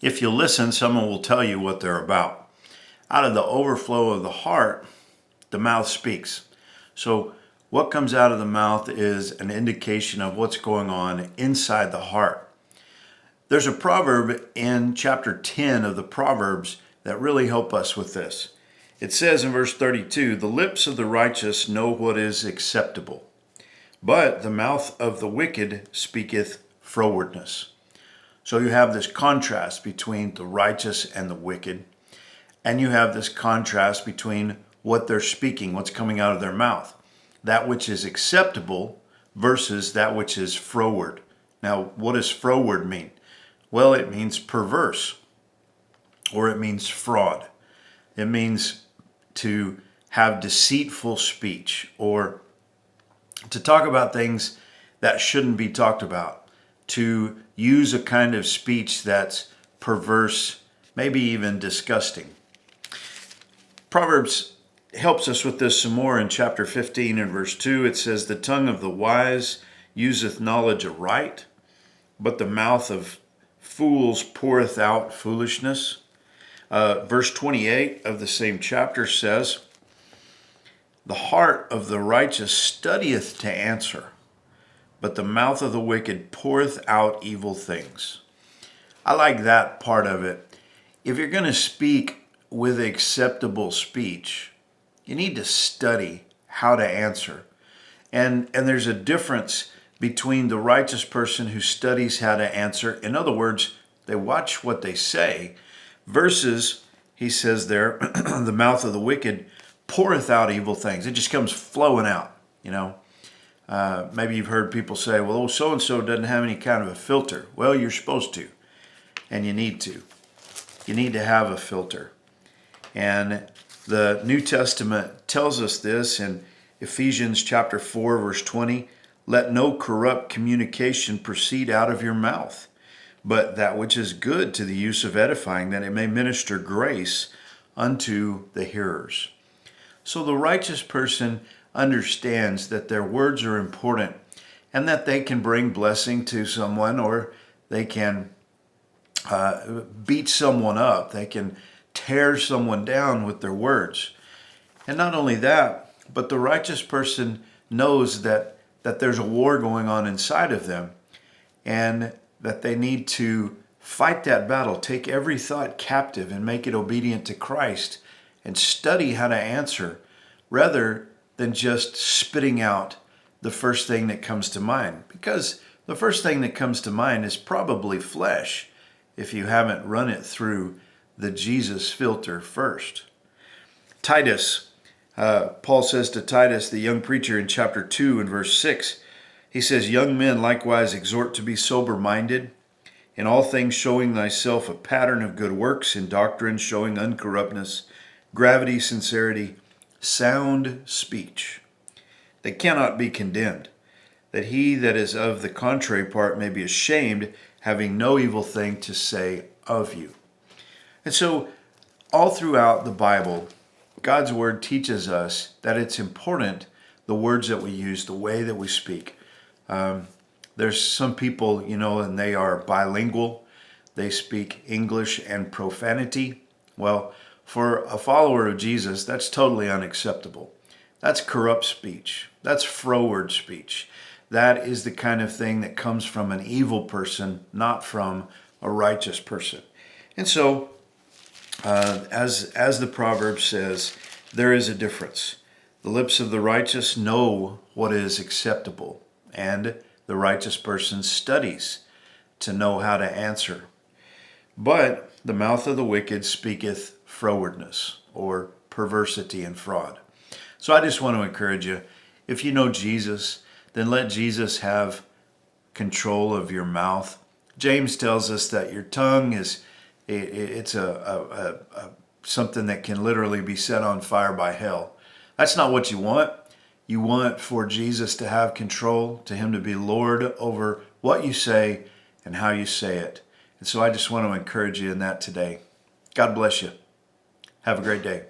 If you listen, someone will tell you what they're about. Out of the overflow of the heart, the mouth speaks. So what comes out of the mouth is an indication of what's going on inside the heart. There's a proverb in chapter 10 of the Proverbs that really help us with this. It says in verse 32, "The lips of the righteous know what is acceptable, but the mouth of the wicked speaketh frowardness." So you have this contrast between the righteous and the wicked, and you have this contrast between what they're speaking, what's coming out of their mouth, that which is acceptable versus that which is froward. Now, what does froward mean? Well, it means perverse, or it means fraud. It means to have deceitful speech, or to talk about things that shouldn't be talked about, to use a kind of speech that's perverse, maybe even disgusting. Proverbs helps us with this some more in chapter 15 and verse 2. It says, "The tongue of the wise useth knowledge aright, but the mouth of fools poureth out foolishness." Verse 28 of the same chapter says, "The heart of the righteous studieth to answer, but the mouth of the wicked poureth out evil things." I like that part of it. If you're going to speak with acceptable speech, you need to study how to answer. And there's a difference between the righteous person who studies how to answer. In other words, they watch what they say, versus, he says there, the mouth of the wicked poureth out evil things. It just comes flowing out, you know. Maybe you've heard people say, well, so-and-so doesn't have any kind of a filter. Well, you're supposed to, and you need to. You need to have a filter. And the New Testament tells us this in Ephesians chapter 4, verse 20, "Let no corrupt communication proceed out of your mouth, but that which is good to the use of edifying, that it may minister grace unto the hearers." So the righteous person understands that their words are important and that they can bring blessing to someone, or they can beat someone up. They can tear someone down with their words. And not only that, but the righteous person knows that there's a war going on inside of them, and that they need to fight that battle, take every thought captive and make it obedient to Christ, and study how to answer rather than just spitting out the first thing that comes to mind. Because the first thing that comes to mind is probably flesh if you haven't run it through the Jesus filter first. Titus, Paul says to Titus, the young preacher, in chapter 2 and verse 6, he says, "Young men likewise exhort to be sober-minded, in all things showing thyself a pattern of good works, in doctrine showing uncorruptness, gravity, sincerity, sound speech, that cannot be condemned, that he that is of the contrary part may be ashamed, having no evil thing to say of you." And so all throughout the Bible, God's word teaches us that it's important, the words that we use, the way that we speak. There's some people, and they are bilingual. They speak English and profanity. Well, for a follower of Jesus, that's totally unacceptable. That's corrupt speech. That's froward speech. That is the kind of thing that comes from an evil person, not from a righteous person. And so, as the proverb says, there is a difference. The lips of the righteous know what is acceptable, and the righteous person studies to know how to answer. But the mouth of the wicked speaketh frowardness, or perversity and fraud. So I just want to encourage you, if you know Jesus, then let Jesus have control of your mouth. James tells us that your tongue is something that can literally be set on fire by hell. That's not what you want. You want for Jesus to have control, to him to be Lord over what you say and how you say it. And so I just want to encourage you in that today. God bless you. Have a great day.